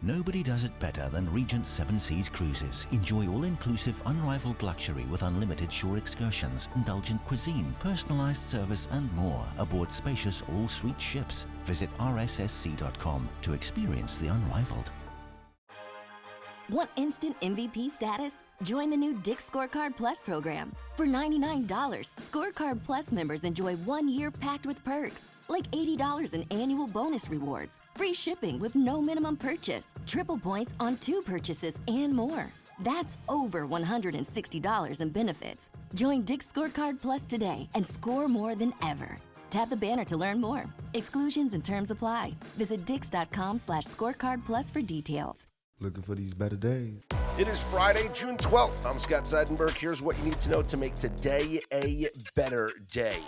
Nobody does it better than Regent Seven Seas Cruises. Enjoy all-inclusive, unrivaled luxury with unlimited shore excursions, indulgent cuisine, personalized service, and more aboard spacious all-suite ships. Visit rssc.com to experience the unrivaled. Want instant MVP status? Join the new Dick's Scorecard Plus program. For $99, Scorecard Plus members enjoy 1 year packed with perks, like $80 in annual bonus rewards, free shipping with no minimum purchase, triple points on 2 purchases, and more. That's over $160 in benefits. Join Dick's Scorecard Plus today and score more than ever. Tap the banner to learn more. Exclusions and terms apply. Visit dix.com/scorecard plus for details. Looking for these better days. It is Friday, June 12th. I'm Scott Seidenberg. Here's what you need to know to make today a better day.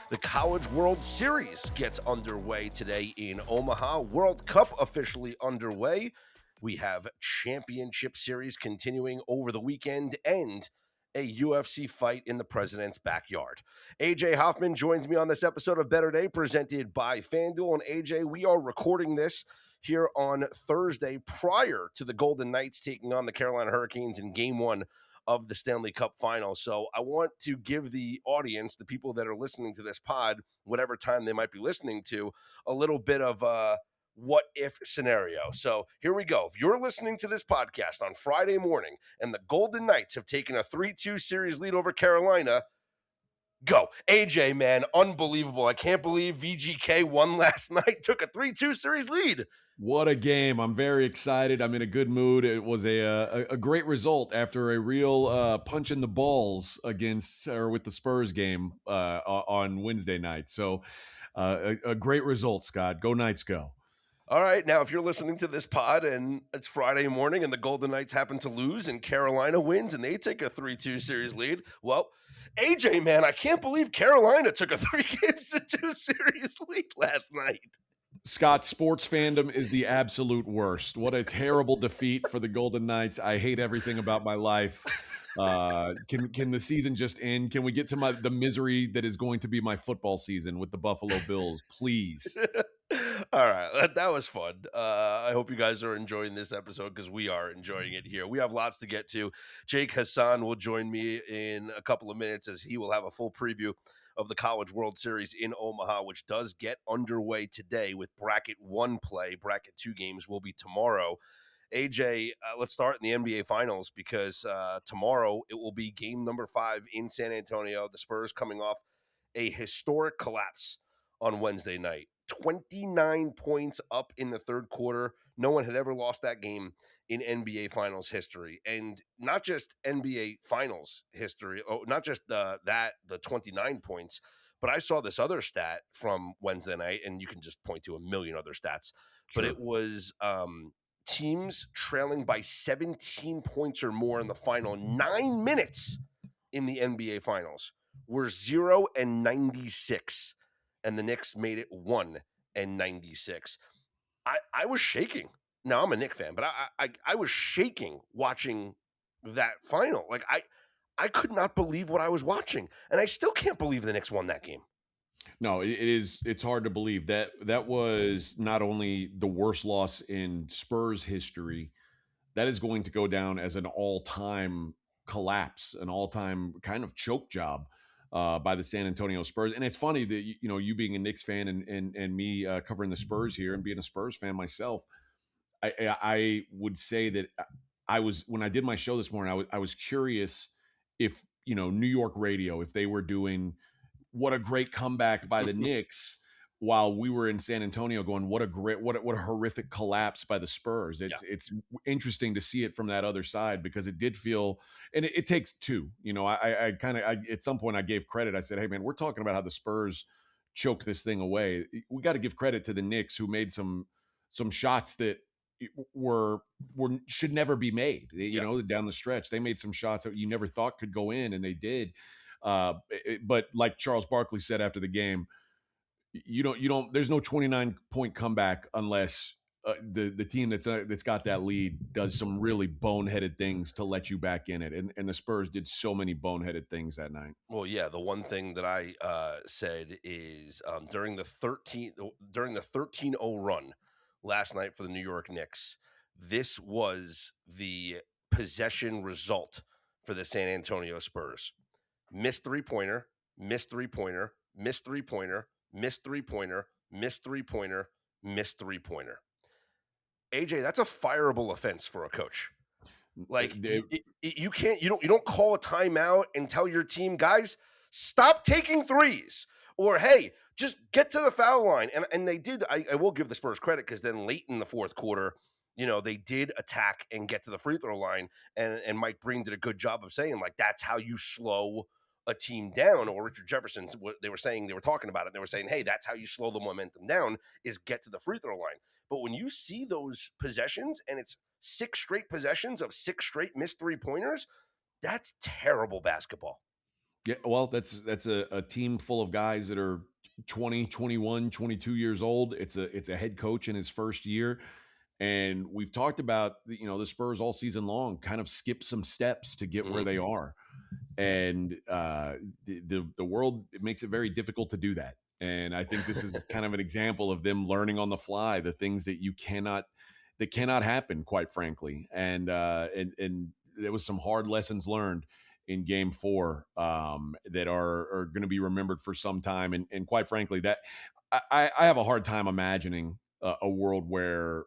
The College World Series gets underway today in Omaha. World Cup officially underway. We have Championship Series continuing over the weekend and a UFC fight in the president's backyard. AJ Hoffman joins me on this episode of Better Day presented by FanDuel. And AJ, we are recording this here on Thursday prior to the Golden Knights taking on the Carolina Hurricanes in Game 1 of the Stanley Cup Final. So I want to give the audience, the people that are listening to this pod, whatever time they might be listening to, a little bit of a what-if scenario. So here we go. If you're listening to this podcast on Friday morning and the Golden Knights have taken a 3-2 series lead over Carolina, go. AJ, man, unbelievable. I can't believe VGK won last night, took a 3-2 series lead. What a game. I'm very excited. I'm in a good mood. It was a great result after a real punch in the balls with the Spurs game on Wednesday night. So a great result, Scott. Go Knights, go. All right, now if you're listening to this pod and it's Friday morning and the Golden Knights happen to lose and Carolina wins and they take a 3-2 series lead, well, AJ, man, I can't believe Carolina took a 3-2 series lead last night. Scott, sports fandom is the absolute worst. What a terrible defeat for the Golden Knights. I hate everything about my life. Can the season just end? Can we get to the misery that is going to be my football season with the Buffalo Bills, please? All right, that was fun. I hope you guys are enjoying this episode because we are enjoying it here. We have lots to get to. Jake Hassan will join me in a couple of minutes as he will have a full preview of the College World Series in Omaha, which does get underway today with Bracket 1 play. Bracket 2 games will be tomorrow. AJ, let's start in the NBA Finals because tomorrow it will be game number 5 in San Antonio. The Spurs coming off a historic collapse on Wednesday night. 29 points up in the third quarter. No one had ever lost that game in NBA Finals history. And not just NBA Finals history, not just the 29 points, but I saw this other stat from Wednesday night, and you can just point to a million other stats. Sure. But it was teams trailing by 17 points or more in the final 9 minutes in the NBA Finals were 0-96. And the Knicks made it 1-96. I was shaking. Now, I'm a Knicks fan, but I was shaking watching that final. Like, I could not believe what I was watching. And I still can't believe the Knicks won that game. No, it's hard to believe. That was not only the worst loss in Spurs history, that is going to go down as an all-time collapse, an all-time kind of choke job by the San Antonio Spurs. And it's funny that, you being a Knicks fan and me covering the Spurs here and being a Spurs fan myself, I would say that when I did my show this morning, I was curious if, New York radio, if they were doing what a great comeback by the Knicks while we were in San Antonio going, what a horrific collapse by the Spurs. It's interesting to see it from that other side because it did feel, and it takes two, I at some point I gave credit. I said, hey man, we're talking about how the Spurs choked this thing away. We got to give credit to the Knicks who made some shots that should never be made. Down the stretch, they made some shots that you never thought could go in and they did. But like Charles Barkley said after the game, there's no 29-point comeback unless the team that's got that lead does some really boneheaded things to let you back in it. And the Spurs did so many boneheaded things that night. Well, yeah, the one thing that I said is during the 13-0 run last night for the New York Knicks, This was the possession result for the San Antonio Spurs. Missed three-pointer, missed three-pointer, missed three-pointer, missed three-pointer, missed three-pointer, missed three-pointer. AJ, that's a fireable offense for a coach. Like you can't, you don't call a timeout and tell your team, guys, stop taking threes, or hey, just get to the foul line. And they did. I will give the Spurs credit, because then late in the fourth quarter, they did attack and get to the free throw line. And Mike Breen did a good job of saying, like, that's how you slow a team down. Or Richard Jefferson, what they were saying, they were talking about it. They were saying, hey, that's how you slow the momentum down, is get to the free throw line. But when you see those possessions and it's 6 straight possessions of 6 straight missed three-pointers, that's terrible basketball. Yeah, well, that's a team full of guys that are 20, 21, 22 years old. It's a head coach in his first year. And we've talked about, the Spurs all season long kind of skip some steps to get where they are. And the world, it makes it very difficult to do that. And I think this is kind of an example of them learning on the fly, the things that cannot happen, quite frankly. And there was some hard lessons learned in Game 4 that are going to be remembered for some time. And quite frankly, that I have a hard time imagining a world where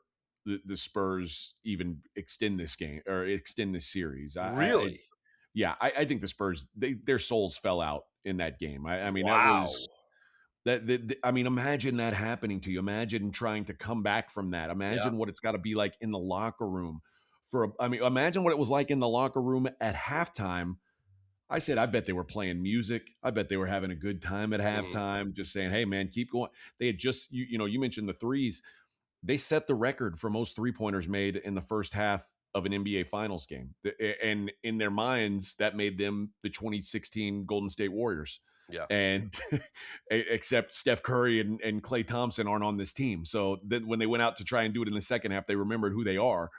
the Spurs even extend this game or extend this series. Really? I think the Spurs, their souls fell out in that game. I mean, wow. I mean, imagine that happening to you. Imagine trying to come back from that. Imagine what it's got to be like in the locker room. Imagine what it was like in the locker room at halftime. I said, I bet they were playing music. I bet they were having a good time at halftime, just saying, hey, man, keep going. They had just, you mentioned the threes. They set the record for most three-pointers made in the first half of an NBA Finals game. And in their minds, that made them the 2016 Golden State Warriors. Yeah. And except Steph Curry and Klay Thompson aren't on this team. So then when they went out to try and do it in the second half, they remembered who they are,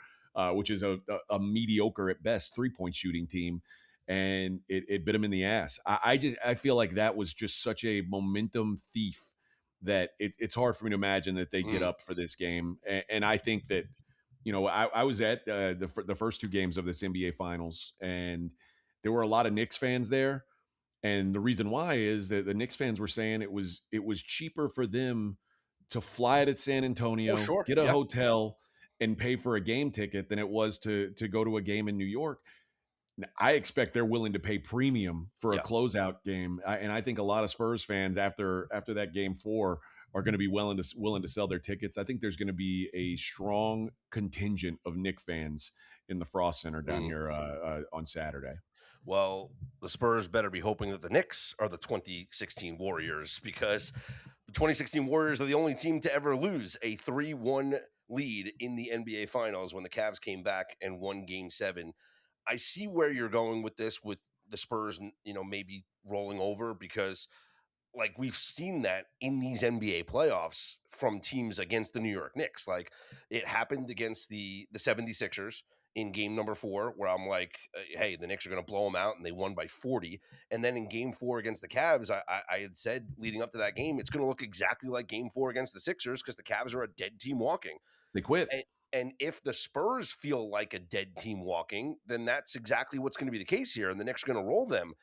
which is a mediocre at best three-point shooting team. And it bit them in the ass. I feel like that was just such a momentum thief that it's hard for me to imagine that they get up for this game. And I think that, I was at the first 2 games of this NBA Finals, and there were a lot of Knicks fans there. And the reason why is that the Knicks fans were saying it was cheaper for them to fly to San Antonio, get a hotel, and pay for a game ticket than it was to go to a game in New York. I expect they're willing to pay premium for a closeout game, and I think a lot of Spurs fans after that Game 4 are going to be willing to sell their tickets. I think there's going to be a strong contingent of Knicks fans in the Frost Center down here on Saturday. Well, the Spurs better be hoping that the Knicks are the 2016 Warriors, because the 2016 Warriors are the only team to ever lose a 3-1 lead in the NBA Finals when the Cavs came back and won Game 7. I see where you're going with this, with the Spurs, maybe rolling over, because like we've seen that in these NBA playoffs from teams against the New York Knicks. Like it happened against the 76ers in game number 4, where I'm like, hey, the Knicks are going to blow them out, and they won by 40. And then in Game 4 against the Cavs, I had said leading up to that game, it's going to look exactly like Game 4 against the Sixers, because the Cavs are a dead team walking. They quit. And if the Spurs feel like a dead team walking, then that's exactly what's going to be the case here, and the Knicks are going to roll them.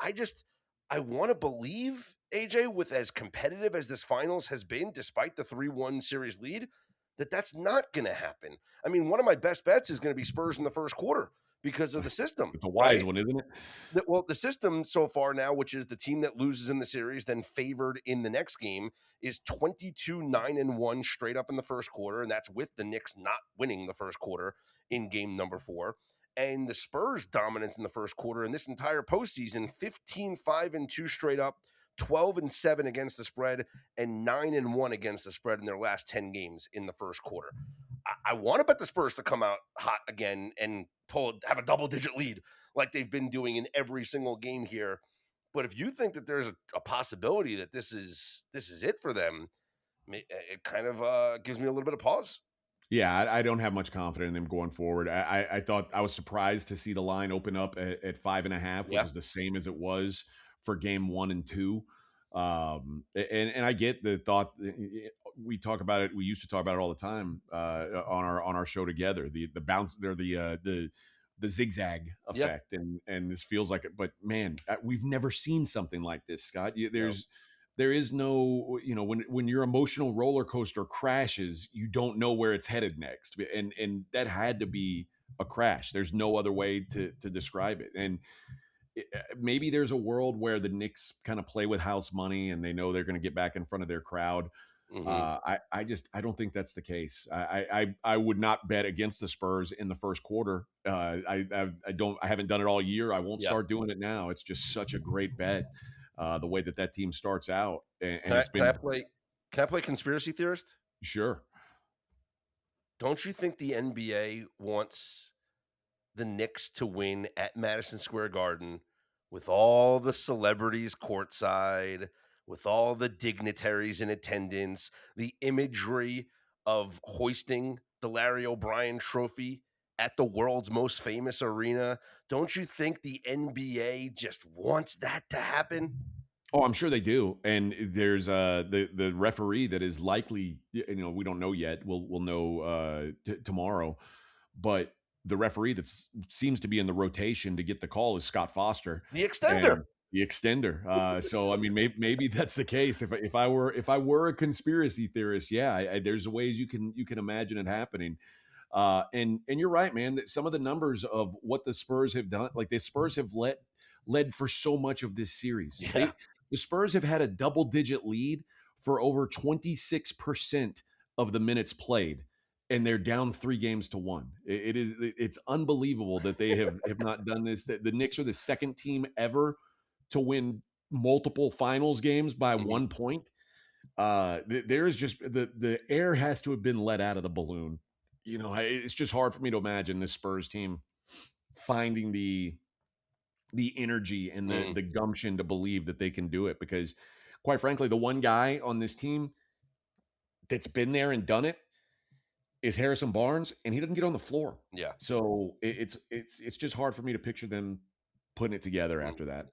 I want to believe, AJ, with as competitive as this finals has been, despite the 3-1 series lead, that's not going to happen. I mean, one of my best bets is going to be Spurs in the first quarter because of the system. It's a wise one, isn't it? Well, the system so far now, which is the team that loses in the series, then favored in the next game, is 22-9-1 straight up in the first quarter, and that's with the Knicks not winning the first quarter in game number 4. And the Spurs' dominance in the first quarter in this entire postseason, 15-5-2 straight up, 12-7 against the spread, and 9-1 against the spread in their last 10 games in the first quarter. I want to bet the Spurs to come out hot again and have a double-digit lead like they've been doing in every single game here. But if you think that there's a possibility that this is it for them, it kind of gives me a little bit of pause. Yeah, I don't have much confidence in them going forward. I thought I was surprised to see the line open up at 5.5, which is the same as it was for game 1 and 2. And I get the thought we talk about it. We used to talk about it all the time on our show together. The bounce, they're the zigzag Yeah. effect, and this feels like it. But man, we've never seen something like this, Scott. No. There is no, when your emotional roller coaster crashes, you don't know where it's headed next, and that had to be a crash. There's no other way to describe it, and maybe there's a world where the Knicks kind of play with house money and they know they're going to get back in front of their crowd. Hmm. I don't think that's the case. I would not bet against the Spurs in the first quarter. I haven't done it all year. I won't Yeah. start doing it now. It's just such a great bet. The way that team starts out, and Can I it's can I been play can I play conspiracy theorist? sure. Don't you think the NBA wants the Knicks to win at Madison Square Garden with all the celebrities courtside, with all the dignitaries in attendance, the imagery of hoisting the Larry O'Brien trophy at the world's most famous arena? Don't you think the NBA just wants that to happen? Oh, I'm sure they do. And there's the referee that is likely, we don't know yet. We'll know tomorrow, but the referee that seems to be in the rotation to get the call is Scott Foster, The extender. and the extender. So I mean, maybe that's the case. If I were a conspiracy theorist, yeah, there's ways you can imagine it happening. And you're right, man. That some of the numbers of what the Spurs have done, like the Spurs have led for so much of this series. Yeah. The Spurs have had a double digit lead for over 26% of the minutes played, and they're down 3 games to 1. It's unbelievable that they have not done this. The Knicks are the second team ever to win multiple finals games by Mhm. 1 point. There is just the air has to have been let out of the balloon. It's just hard for me to imagine this Spurs team finding the energy and the Mm. the gumption to believe that they can do it, because quite frankly, the one guy on this team that's been there and done it is Harrison Barnes, and he doesn't get on the floor. Yeah. So it's just hard for me to picture them putting it together Mm. after that.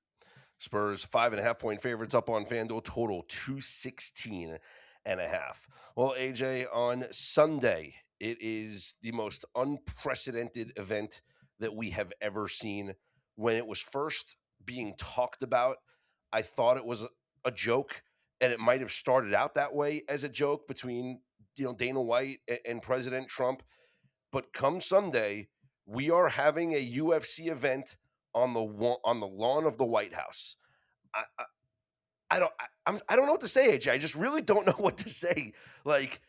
Spurs 5.5 point favorites up on FanDuel, total 216.5. Well, AJ, on Sunday, it is the most unprecedented event that we have ever seen. When it was first being talked about, I thought it was a joke, and it might have started out that way as a joke between Dana White and President Trump. But come Sunday, we are having a UFC event on the lawn of the White House. I I, I don't know what to say, AJ. I just really don't know what to say. Like,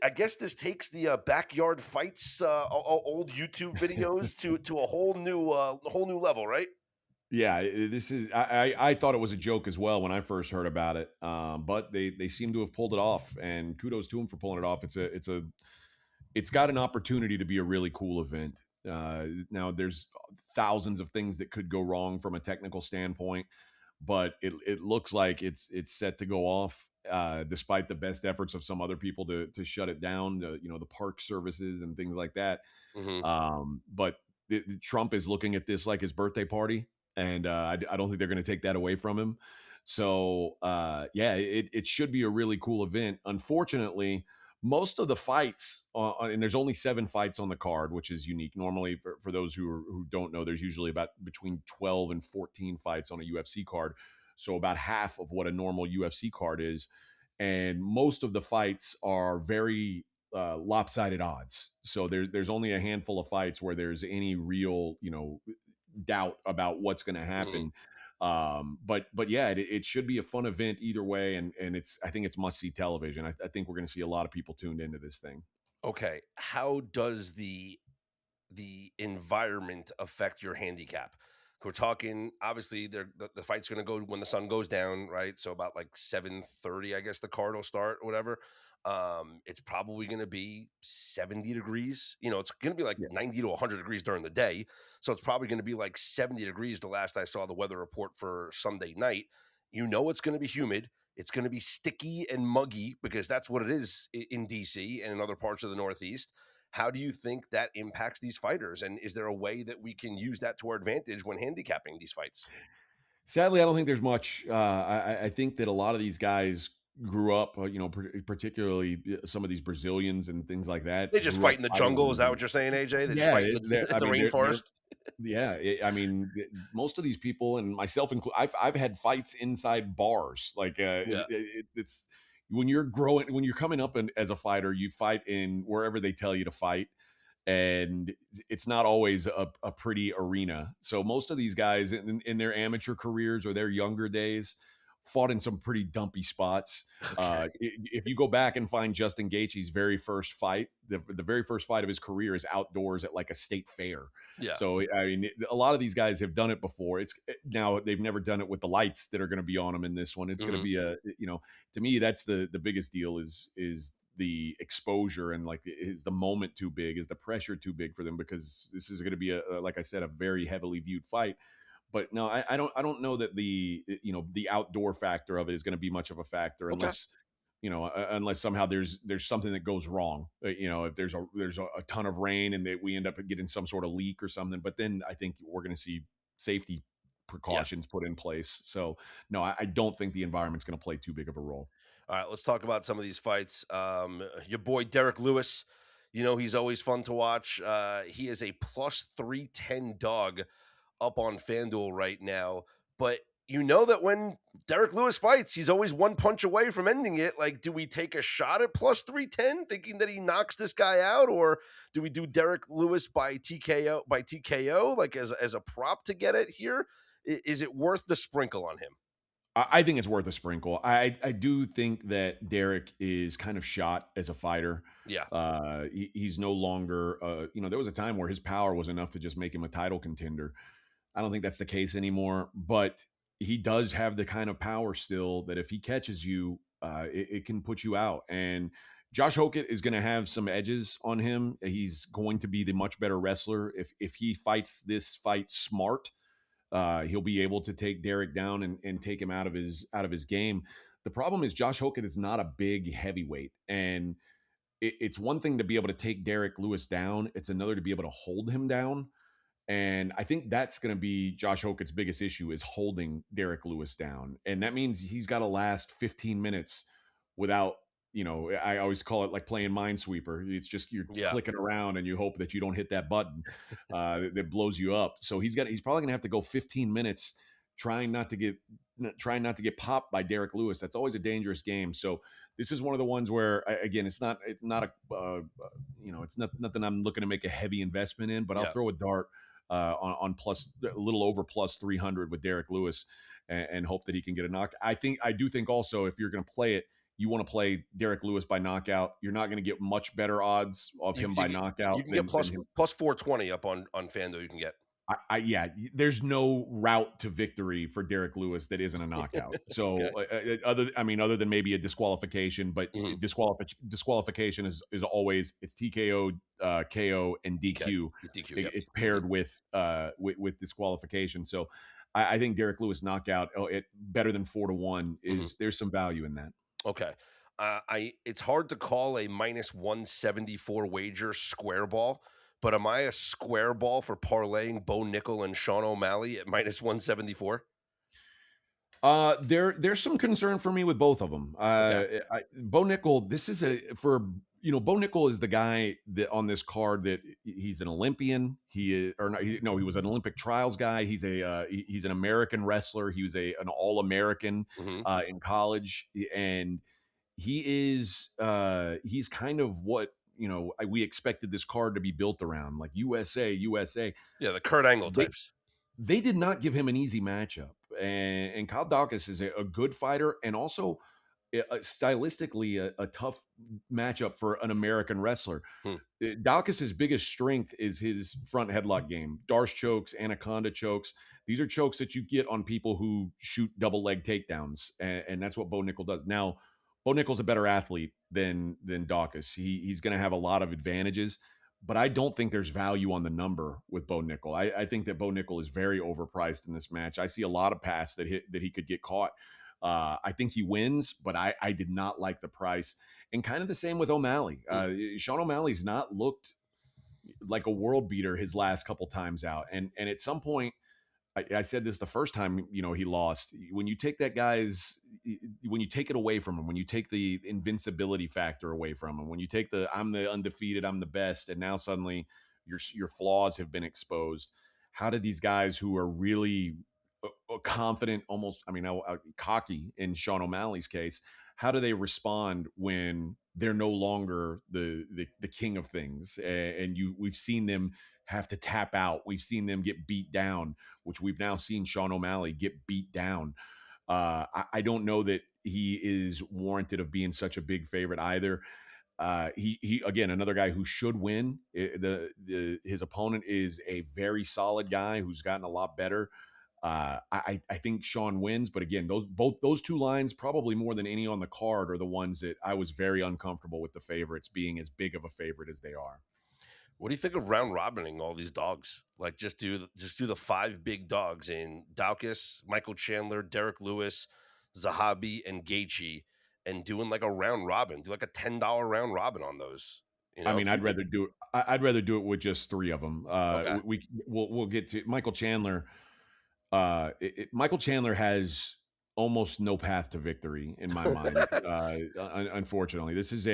I guess this takes the backyard fights, old YouTube videos to a whole new level, right? Yeah, this is. I thought it was a joke as well when I first heard about it, but they seem to have pulled it off, and kudos to them for pulling it off. It's got an opportunity to be a really cool event. Now there's thousands of things that could go wrong from a technical standpoint, but it looks like it's set to go off. Despite the best efforts of some other people to shut it down, the park services and things like that. Hmm. But Trump is looking at this like his birthday party, and I don't think they're going to take that away from him. So yeah, it should be a really cool event. Unfortunately, most of the fights, and there's only 7 fights on the card, which is unique. Normally, for those who don't know, there's usually about between 12 and 14 fights on a UFC card. So about half of what a normal UFC card is. And most of the fights are very lopsided odds. So there's only a handful of fights where there's any real, doubt about what's going to Hmm. happen. But yeah, it should be a fun event either way, and I think it's must see television. I think we're going to see a lot of people tuned into this thing. Okay, how does the environment affect your handicap? We're talking obviously the fight's going to go when the sun goes down, right? So about like 7:30, I guess the card will start or whatever. It's probably going to be 70 degrees. It's going to be like Yeah. 90 to 100 degrees during the day. So it's probably going to be like 70 degrees the last I saw the weather report for Sunday night. It's going to be humid. It's going to be sticky and muggy because that's what it is in DC and in other parts of the Northeast. How do you think that impacts these fighters? And is there a way that we can use that to our advantage when handicapping these fights? Sadly, I don't think there's much. I think that a lot of these guys grew up, particularly some of these Brazilians and things like They that just grew fight up in the fighting jungle. in Is that the what you're saying, AJ? They just yeah, fight in I the mean, they're rainforest. yeah, I mean, most of these people and myself included, I've had fights inside bars. Like, Yeah. it's when you're coming up as a fighter, you fight in wherever they tell you to fight, and it's not always a pretty arena. So most of these guys in their amateur careers or their younger days fought in some pretty dumpy spots. Okay. If you go back and find Justin Gaethje's very first fight, the very first fight of his career is outdoors at like a state fair. Yeah. So I mean, a lot of these guys have done it before. It's now they've never done it with the lights that are going to be on them in this one. It's going to Mhm. be to me that's the biggest deal is the exposure and like is the moment too big, is the pressure too big for them, because this is going to be like I said, a very heavily viewed fight. But no, I don't know that the outdoor factor of it is going to be much of a factor Okay. unless unless somehow there's something that goes wrong. If there's a ton of rain and that we end up getting some sort of leak or something. But then I think we're going to see safety Yeah. precautions put in place. So no, I don't think the environment's going to play too big of a role. All right, let's talk about some of these fights. Your boy Derek Lewis, he's always fun to watch. He is a plus 310 dog up on FanDuel right now. But you know that when Derek Lewis fights, he's always one punch away from ending it. Like, do we take a shot at plus 310 thinking that he knocks this guy out? Or do we do Derek Lewis by TKO, like as a prop to get it here? Is it worth the sprinkle on him? I think it's worth a sprinkle. I do think that Derek is kind of shot as a fighter. Yeah. He's no longer. There was a time where his power was enough to just make him a title contender. I don't think that's the case anymore. But he does have the kind of power still that if he catches you, it can put you out. And Josh Hokett is going to have some edges on him. He's going to be the much better wrestler if he fights this fight smart. He'll be able to take Derek down and take him out of his game. The problem is Josh Hokett is not a big heavyweight, and it's one thing to be able to take Derek Lewis down. It's another to be able to hold him down. And I think that's going to be Josh Hokett's biggest issue, is holding Derek Lewis down. And that means he's got to last 15 minutes without, I always call it like playing Minesweeper. It's just you're Yeah. clicking around and you hope that you don't hit that button that blows you up. So he's probably going to have to go 15 minutes trying not to get popped by Derek Lewis. That's always a dangerous game. So this is one of the ones where, again, it's not it's not nothing I'm looking to make a heavy investment in, but I'll Yeah. throw a dart on plus a little over plus 300 with Derek Lewis and hope that he can get a knock. I do think also, if you're going to play it, you want to play Derek Lewis by knockout. You're not going to get much better odds of him by knockout You can than get plus him. plus 420 up on FanDuel. You can get. Yeah, there's no route to victory for Derek Lewis that isn't a knockout. So Okay. other than maybe a disqualification, but Mhm. disqualification is always it's TKO, KO, and DQ. Okay. DQ. Yep. It's paired with disqualification. So I think Derek Lewis knockout, better than 4-1 is there's some value in that. Okay. It's hard to call a minus 174 wager square ball, but am I a square ball for parlaying Bo Nickel and Sean O'Malley at minus 174? There's some concern for me with both of them. Okay. Bo Nickel, this is Bo Nickel is the guy that on this card that he's an Olympian. He is, or not, he was an Olympic trials guy. He's he's an American wrestler. He was an All-American Hmm. in college, and he's kind of what we expected this card to be built around, like USA. Yeah, the Kurt Angle They types. they did not give him an easy matchup, and Kyle Dawkins is a good fighter, and also stylistically a tough matchup for an American wrestler. Hmm. Dawkins' biggest strength is his front headlock game, Darce chokes, anaconda chokes. These are chokes that you get on people who shoot double leg takedowns, and that's what Bo Nickel does. Now, Bo Nickel's a better athlete than Dawkins. He's going to have a lot of advantages, but I don't think there's value on the number with Bo Nickel. I think that Bo Nickel is very overpriced in this match. I see a lot of pass that he could get caught. I think he wins, but I did not like the price. And kind of the same with O'Malley. Sean O'Malley's not looked like a world beater his last couple times out. And at some point, I said this the first time, he lost. When you take that guy's, when you take it away from him, when you take the invincibility factor away from him, when you take I'm the undefeated, I'm the best, and now suddenly your flaws have been exposed. How did these guys who are really confident, almost, I mean, cocky in Sean O'Malley's case, how do they respond when they're no longer the king of things? And we've seen them have to tap out. We've seen them get beat down, which we've now seen Sean O'Malley get beat down. I don't know that he is warranted of being such a big favorite either. He again, another guy who should win. His opponent is a very solid guy who's gotten a lot better. I think Sean wins, but again, those two lines, probably more than any on the card, are the ones that I was very uncomfortable with the favorites being as big of a favorite as they are. What do you think of round robining all these dogs? Like just do the 5 big dogs in Daukus, Michael Chandler, Derek Lewis, Zahabi, and Gaethje, and doing like a round robin. Do like a $10 round robin on those. I mean, I'd rather do it. I'd rather do it with just 3 of them. Okay. We'll get to Michael Chandler. Michael Chandler has almost no path to victory in my mind. Unfortunately, this is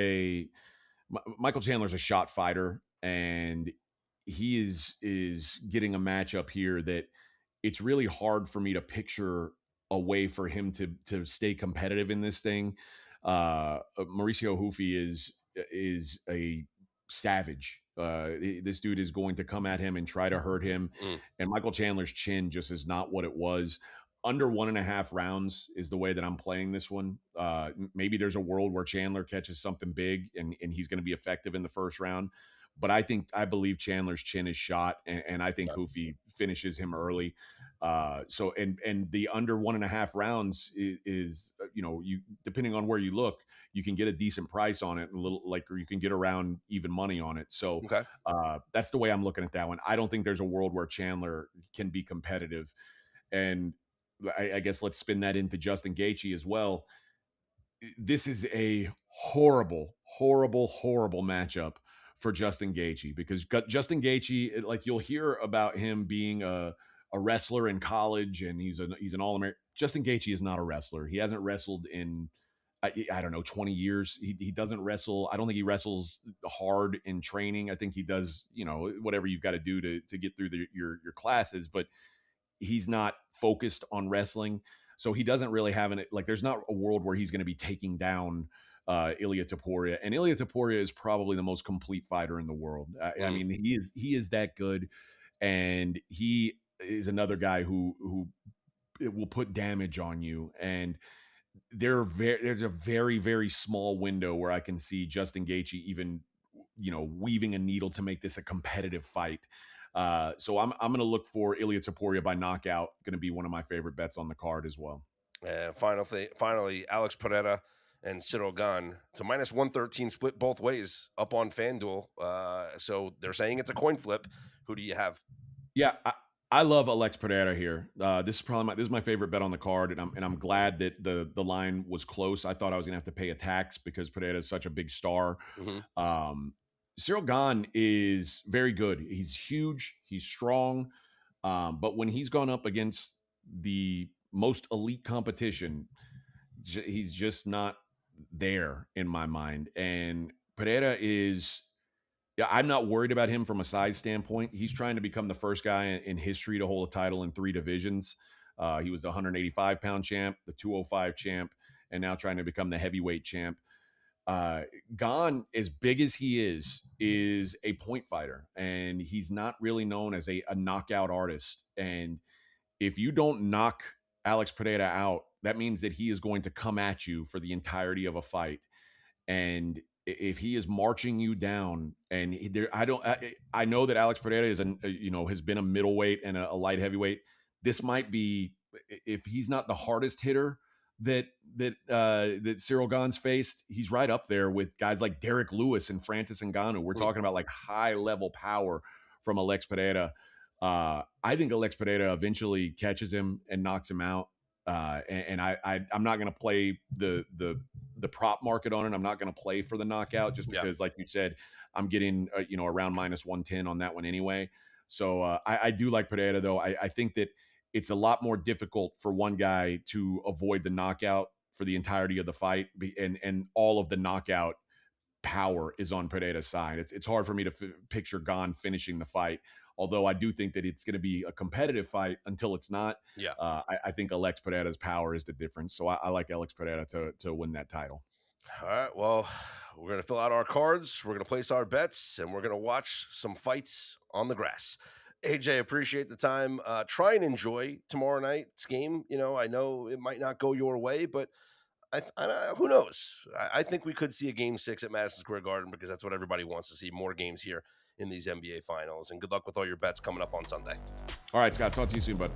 Michael Chandler's a shot fighter, and he is getting a matchup here that it's really hard for me to picture a way for him to stay competitive in this thing. Mauricio Hufi is a savage. This dude is going to come at him and try to hurt him. And Michael Chandler's chin just is not what it was. Under 1.5 rounds is the way that I'm playing this one. Maybe there's a world where Chandler catches something big and he's going to be effective in the first round. But I believe Chandler's chin is shot, and I think Hufi finishes him early. So the under 1.5 rounds is you, depending on where you look, you can get a decent price on it, or you can get around even money on it. So that's the way I'm looking at that one. I don't think there's a world where Chandler can be competitive, and I guess let's spin that into Justin Gaethje as well. This is a horrible, horrible, horrible matchup for Justin Gaethje, because Justin Gaethje, like, you'll hear about him being a wrestler in college and he's an All-American. Justin Gaethje is not a wrestler. He hasn't wrestled in I don't know, 20 years. He doesn't wrestle. I don't think he wrestles hard in training. I think he does, whatever you've got to do to get through your classes, but he's not focused on wrestling. So he doesn't really have there's not a world where he's going to be taking down Ilia Topuria. And Ilia Topuria is probably the most complete fighter in the world. I mean, he is that good. And he is another guy who it will put damage on you. And there's a very, very small window where I can see Justin Gaethje even, weaving a needle to make this a competitive fight. So I'm going to look for Ilia Topuria by knockout. Going to be one of my favorite bets on the card as well. Finally, Alex Pereira and Cyril Gane. It's a -113 split both ways up on FanDuel. So they're saying it's a coin flip. Who do you have? Yeah, I love Alex Pereira here. This is my favorite bet on the card, and I'm glad that the line was close. I thought I was going to have to pay a tax because Pereira is such a big star. Cyril Gane is very good. He's huge. He's strong. But when he's gone up against the most elite competition, he's just not there in my mind. And Pereira is, I'm not worried about him from a size standpoint. He's trying to become the first guy in history to hold a title in 3 divisions. He was the 185-pound champ, the 205 champ, and now trying to become the heavyweight champ. Gane, as big as he is a point fighter, and he's not really known as a knockout artist. And if you don't knock Alex Pereira out, that means that he is going to come at you for the entirety of a fight. And if he is marching you down, and I know that Alex Pereira has been a middleweight and a light heavyweight. This might be, if he's not the hardest hitter that Cyril Gane's faced, he's right up there with guys like Derek Lewis and Francis Ngannou. We're talking about like high level power from Alex Pereira. I think Alex Pereira eventually catches him and knocks him out. And I'm not going to play the prop market on it. I'm not going to play for the knockout just because, like you said, I'm getting around -110 on that one anyway. So I do like Pereira though. I think that it's a lot more difficult for one guy to avoid the knockout for the entirety of the fight, and all of the knockout power is on Pereira's side. It's hard for me to picture Gon finishing the fight, although I do think that it's going to be a competitive fight until it's not. Yeah. I think Alex Pereira's power is the difference, so I like Alex Pereira to win that title. All right. Well, we're going to fill out our cards. We're going to place our bets, and we're going to watch some fights on the grass. AJ, appreciate the time. Try and enjoy tomorrow night's game. I know it might not go your way, but who knows? I think we could see a game 6 at Madison Square Garden because that's what everybody wants to see, more games here in these NBA finals. And good luck with all your bets coming up on Sunday. All right, Scott. Talk to you soon, bud.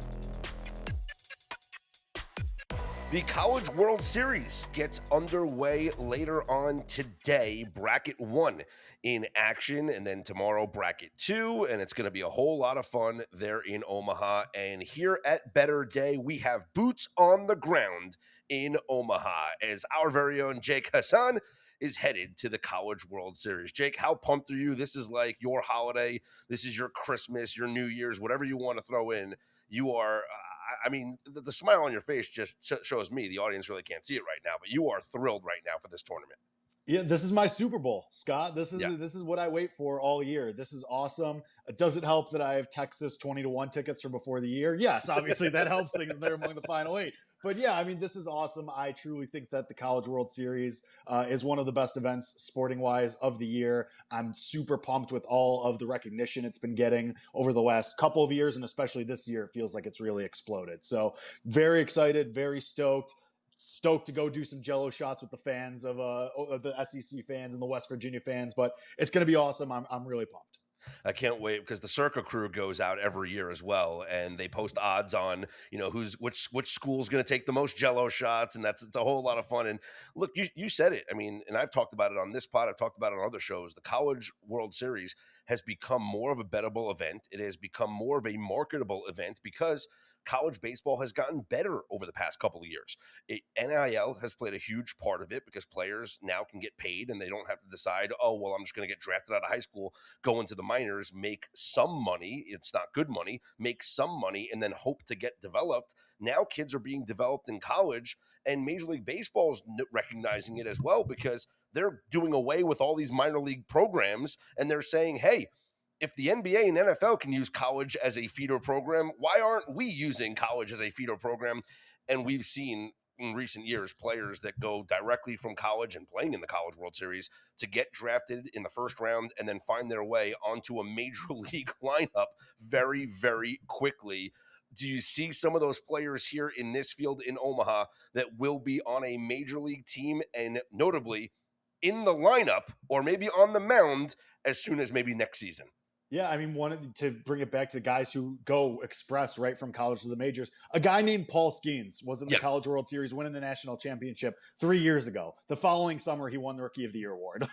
The College World Series gets underway later on today. Bracket 1 in action, and then tomorrow bracket 2, and it's going to be a whole lot of fun there in Omaha. And here at Better Day, we have boots on the ground in Omaha as our very own Jake Hassan is headed to the College World Series. Jake, how pumped are you? This is like your holiday. This is your Christmas, your New Year's, whatever you want to throw in. You are, the smile on your face just shows me. The audience really can't see it right now, but you are thrilled right now for this tournament. Yeah, this is my Super Bowl, Scott. This is what I wait for all year. This is awesome. Does it help that I have Texas 20-1 tickets for before the year? Yes, obviously that helps things. They're among the final 8. But yeah, this is awesome. I truly think that the College World Series is one of the best events sporting-wise of the year. I'm super pumped with all of the recognition it's been getting over the last couple of years, and especially this year, it feels like it's really exploded. So very excited, very stoked to go do some Jello shots with the fans of the SEC fans and the West Virginia fans, but it's going to be awesome. I'm really pumped. I can't wait because the Circa crew goes out every year as well, and they post odds on which school's going to take the most Jello shots, and it's a whole lot of fun. And look, you said it. And I've talked about it on this pod. I've talked about it on other shows. The College World Series has become more of a bettable event. It has become more of a marketable event because college baseball has gotten better over the past couple of years. NIL has played a huge part of it because players now can get paid and they don't have to decide, oh, well, I'm just going to get drafted out of high school, go into the minors, make some money. It's not good money, make some money, and then hope to get developed. Now kids are being developed in college, and Major League Baseball is recognizing it as well because they're doing away with all these minor league programs, and they're saying, hey, if the NBA and NFL can use college as a feeder program, why aren't we using college as a feeder program? And we've seen in recent years players that go directly from college and playing in the College World Series to get drafted in the first round and then find their way onto a major league lineup very, very quickly. Do you see some of those players here in this field in Omaha that will be on a major league team and notably in the lineup or maybe on the mound as soon as maybe next season? Yeah, to bring it back to guys who go express right from college to the majors. A guy named Paul Skeens was in the College World Series, winning a national championship 3 years ago. The following summer, he won the Rookie of the Year award.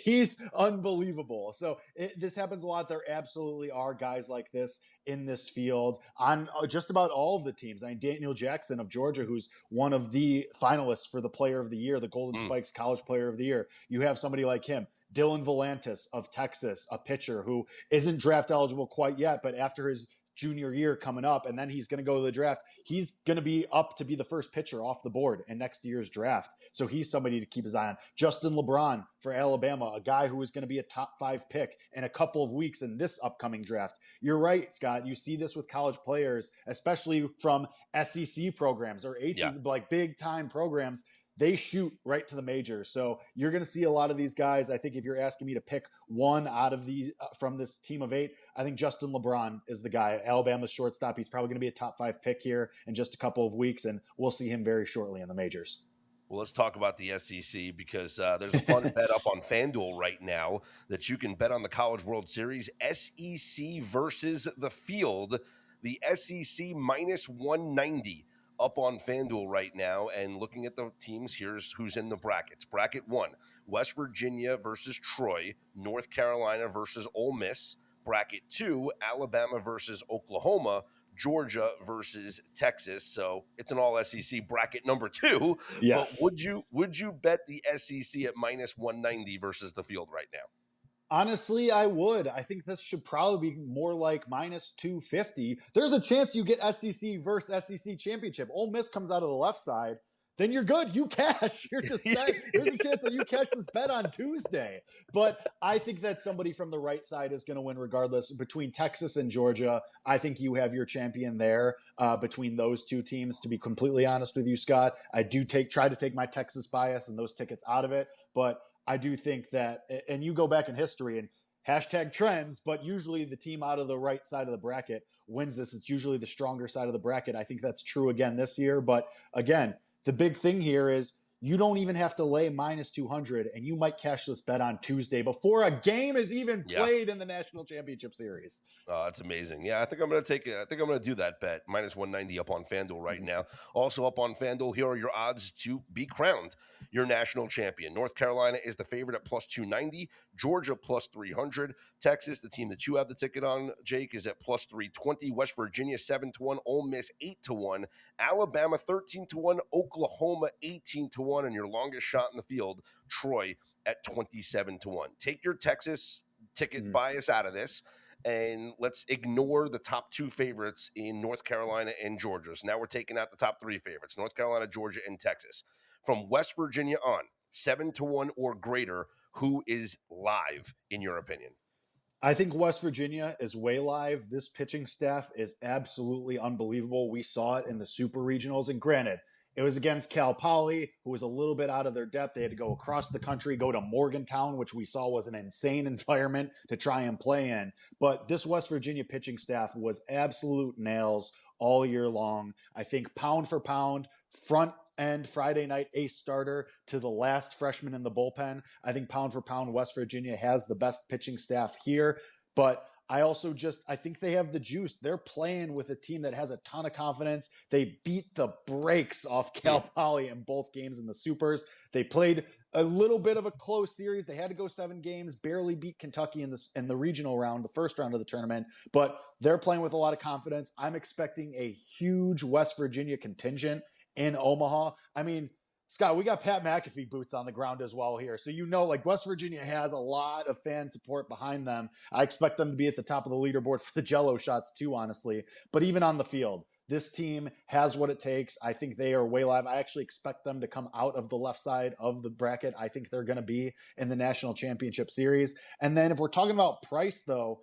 He's unbelievable. So this happens a lot. There absolutely are guys like this in this field on just about all of the teams. Daniel Jackson of Georgia, who's one of the finalists for the Player of the Year, the Golden Spikes College Player of the Year. You have somebody like him. Dylan Volantis of Texas, a pitcher who isn't draft eligible quite yet, but after his junior year coming up, and then he's going to go to the draft, he's going to be up to be the first pitcher off the board in next year's draft. So he's somebody to keep his eye on. Justin LeBron for Alabama, a guy who is going to be a top 5 pick in a couple of weeks in this upcoming draft. You're right, Scott. You see this with college players, especially from SEC programs or ACC, like big time programs. They shoot right to the majors. So you're going to see a lot of these guys. I think if you're asking me to pick one out of the from this team of 8, I think Justin LeBron is the guy. Alabama's shortstop. He's probably going to be a top 5 pick here in just a couple of weeks, and we'll see him very shortly in the majors. Well, let's talk about the SEC because there's a fun bet up on FanDuel right now that you can bet on the College World Series. SEC versus the field. The SEC minus 190. Up on FanDuel right now, and looking at the teams, here's who's in the brackets. Bracket 1, West Virginia versus Troy, North Carolina versus Ole Miss. Bracket 2, Alabama versus Oklahoma, Georgia versus Texas. So it's an all SEC bracket number 2. Yes. But would you bet the SEC at minus 190 versus the field right now? Honestly, I would. I think this should probably be more like minus 250. There's a chance you get SEC versus SEC championship. Ole Miss comes out of the left side, then you're good. You cash. You're just set. There's a chance that you cash this bet on Tuesday. But I think that somebody from the right side is going to win regardless. Between Texas and Georgia, I think you have your champion there between those two teams, to be completely honest with you, Scott. I do try to take my Texas bias and those tickets out of it. But I do think that, and you go back in history and hashtag trends, but usually the team out of the right side of the bracket wins this. It's usually the stronger side of the bracket. I think that's true again this year. But again, the big thing here is you don't even have to lay minus 200, and you might cash this bet on Tuesday before a game is even played in the National Championship Series. Oh, that's amazing. Yeah, I think I'm going to take it. I think I'm going to do that bet. Minus 190 up on FanDuel right now. Also up on FanDuel, here are your odds to be crowned your national champion. North Carolina is the favorite at plus 290. Georgia plus 300. Texas, the team that you have the ticket on, Jake, is at plus 320. West Virginia 7-1. Ole Miss 8-1. Alabama 13-1. Oklahoma 18-1. And your longest shot in the field, Troy at 27-1. Take your Texas ticket bias out of this, and let's ignore the top two favorites in North Carolina and Georgia. So now we're taking out the top three favorites, North Carolina, Georgia, and Texas. From West Virginia on, 7-1 or greater, who is live in your opinion? I think West Virginia is way live. This pitching staff is absolutely unbelievable. We saw it in the super regionals, and granted, it was against Cal Poly, who was a little bit out of their depth. They had to go across the country, go to Morgantown, which we saw was an insane environment to try and play in. But this West Virginia pitching staff was absolute nails all year long. I think pound for pound, front end Friday night ace starter to the last freshman in the bullpen, I think pound for pound, West Virginia has the best pitching staff here. But I think they have the juice. They're playing with a team that has a ton of confidence. They beat the brakes off Cal Poly in both games in the Supers. They played a little bit of a close series. They had to go 7 games, barely beat Kentucky in the regional round, the first round of the tournament. But they're playing with a lot of confidence. I'm expecting a huge West Virginia contingent in Omaha. I mean, Scott, we got Pat McAfee boots on the ground as well here. So, like West Virginia has a lot of fan support behind them. I expect them to be at the top of the leaderboard for the Jello shots too, honestly. But even on the field, this team has what it takes. I think they are way live. I actually expect them to come out of the left side of the bracket. I think they're going to be in the National Championship Series. And then if we're talking about price, though,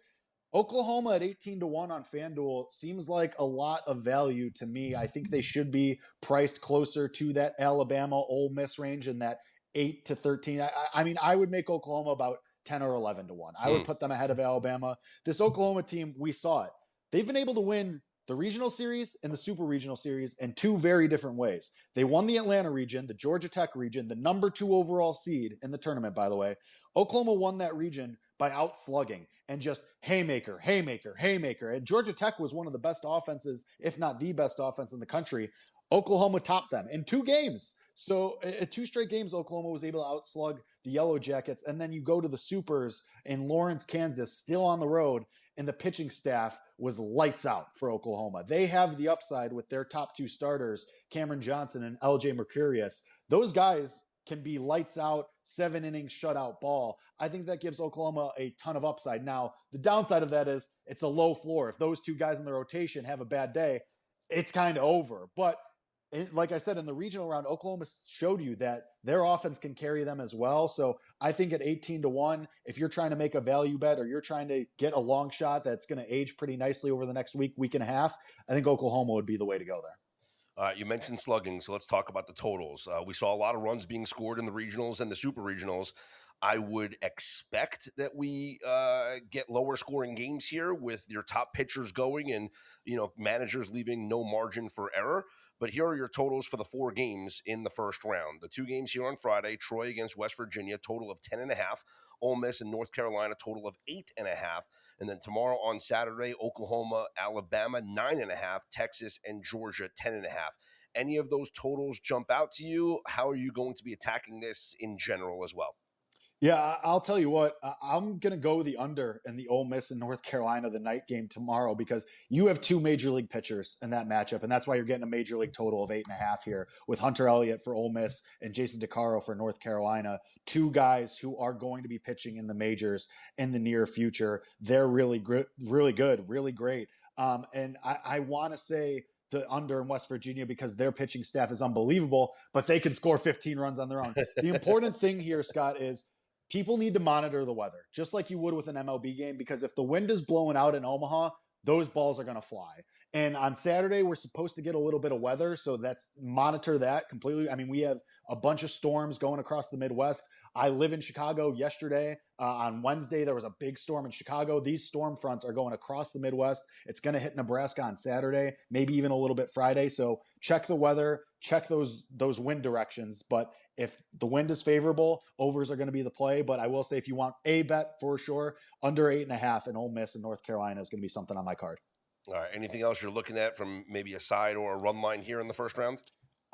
Oklahoma at 18-1 on FanDuel seems like a lot of value to me. I think they should be priced closer to that Alabama Ole Miss range in that 8 to 13. I mean, I would make Oklahoma about 10 or 11-1. I would put them ahead of Alabama. This Oklahoma team, we saw it. They've been able to win the regional series and the super regional series in 2 very different ways. They won the Atlanta region, the Georgia Tech region, the number 2 overall seed in the tournament, by the way. Oklahoma won that region by outslugging and just haymaker. And Georgia Tech was one of the best offenses, if not the best offense in the country. Oklahoma topped them in 2 games. So at 2 straight games, Oklahoma was able to outslug the Yellow Jackets. And then you go to the Supers in Lawrence, Kansas, still on the road, and the pitching staff was lights out for Oklahoma. They have the upside with their top 2 starters, Cameron Johnson and LJ Mercurius. Those guys can be lights out, 7 innings shutout ball. I think that gives Oklahoma a ton of upside. Now, the downside of that is it's a low floor. If those 2 guys in the rotation have a bad day, it's kind of over. But like I said, in the regional round, Oklahoma showed you that their offense can carry them as well. So I think at 18-1, if you're trying to make a value bet or you're trying to get a long shot that's going to age pretty nicely over the next week and a half, I think Oklahoma would be the way to go there. You mentioned slugging, so let's talk about the totals. We saw a lot of runs being scored in the regionals and the super regionals. I would expect that we get lower scoring games here with your top pitchers going and, managers leaving no margin for error. But here are your totals for the 4 games in the first round. The 2 games here on Friday, Troy against West Virginia, total of 10.5. Ole Miss and North Carolina, total of 8.5. And then tomorrow on Saturday, Oklahoma, Alabama, 9.5. Texas and Georgia, 10.5. Any of those totals jump out to you? How are you going to be attacking this in general as well? Yeah, I'll tell you what, I'm going to go the under in the Ole Miss and North Carolina, the night game tomorrow, because you have two major league pitchers in that matchup. And that's why you're getting a major league total of 8.5 here with Hunter Elliott for Ole Miss and Jason DeCaro for North Carolina. Two guys who are going to be pitching in the majors in the near future. They're really good, really great. And I want to say the under in West Virginia because their pitching staff is unbelievable, but they can score 15 runs on their own. The important thing here, Scott, is people need to monitor the weather, just like you would with an MLB game, because if the wind is blowing out in Omaha, those balls are going to fly. And on Saturday, we're supposed to get a little bit of weather, so monitor that completely. I mean, we have a bunch of storms going across the Midwest. I live in Chicago. Yesterday, on Wednesday, there was a big storm in Chicago. These storm fronts are going across the Midwest. It's going to hit Nebraska on Saturday, maybe even a little bit Friday. So check the weather, check those wind directions. But if the wind is favorable, overs are going to be the play. But I will say, if you want a bet for sure, under 8.5 in Ole Miss and North Carolina is going to be something on my card. All right. Anything else you're looking at from maybe a side or a run line here in the first round?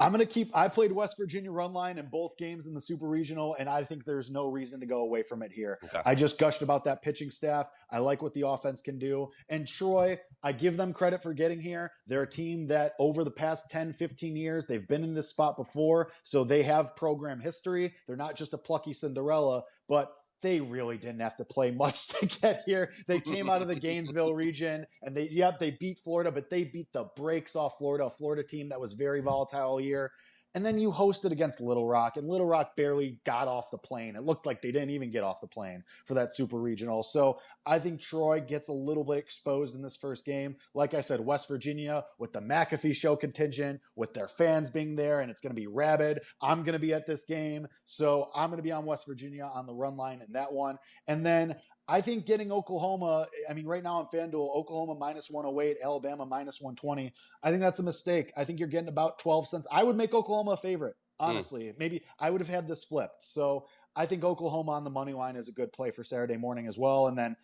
I played West Virginia run line in both games in the Super Regional, and I think there's no reason to go away from it here. Okay. I just gushed about that pitching staff. I like what the offense can do. And Troy, I give them credit for getting here. They're a team that over the past 10, 15 years, they've been in this spot before, so they have program history. They're not just a plucky Cinderella, but they really didn't have to play much to get here. They came out of the Gainesville region, and they beat Florida, but they beat the brakes off Florida, a Florida team that was very volatile all year. And then you hosted against Little Rock, and Little Rock barely got off the plane. It looked like they didn't even get off the plane for that Super Regional. So I think Troy gets a little bit exposed in this first game. Like I said, West Virginia with the McAfee Show contingent, with their fans being there, and it's going to be rabid. I'm going to be at this game, so I'm going to be on West Virginia on the run line in that one. And then I think getting Oklahoma, I mean, right now on FanDuel, Oklahoma -108, Alabama -120. I think that's a mistake. I think you're getting about 12 cents. I would make Oklahoma a favorite, honestly. Maybe I would have had this flipped. So I think Oklahoma on the money line is a good play for Saturday morning as well. And then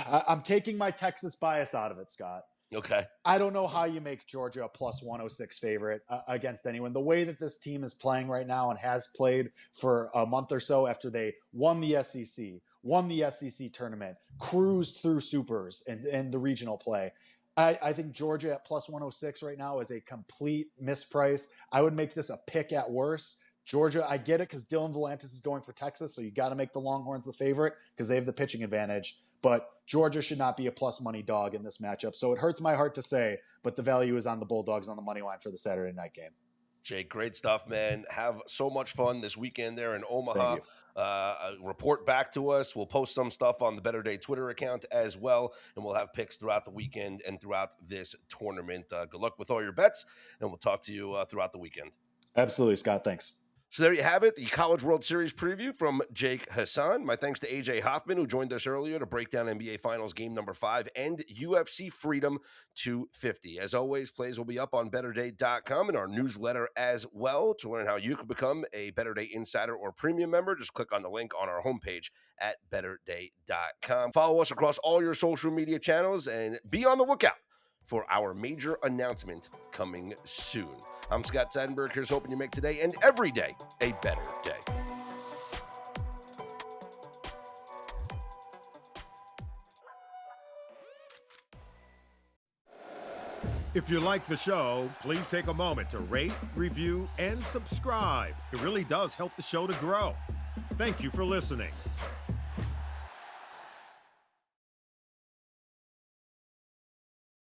I'm taking my Texas bias out of it, Scott. Okay. I don't know how you make Georgia a +106 favorite against anyone. The way that this team is playing right now and has played for a month or so after they won the SEC tournament, cruised through supers and the regional play. I think Georgia at +106 right now is a complete misprice. I would make this a pick at worst. Georgia, I get it because Dylan Volantis is going for Texas, so you got to make the Longhorns the favorite because they have the pitching advantage. But Georgia should not be a plus money dog in this matchup. So it hurts my heart to say, but the value is on the Bulldogs on the money line for the Saturday night game. Jake, great stuff, man. Have so much fun this weekend there in Omaha. Report back to us. We'll post some stuff on the Better Day Twitter account as well, and we'll have picks throughout the weekend and throughout this tournament. Good luck with all your bets, and we'll talk to you throughout the weekend. Absolutely, Scott. Thanks. So there you have it, the College World Series preview from Jake Hassan. My thanks to AJ Hoffman, who joined us earlier to break down NBA Finals game number 5 and UFC Freedom 250. As always, plays will be up on BetterDay.com and our newsletter as well. To learn how you can become a Better Day Insider or Premium member, just click on the link on our homepage at BetterDay.com. Follow us across all your social media channels and be on the lookout for our major announcement coming soon. I'm Scott Seidenberg. Here's hoping you make today and every day a better day. If you like the show, please take a moment to rate, review, and subscribe. It really does help the show to grow. Thank you for listening.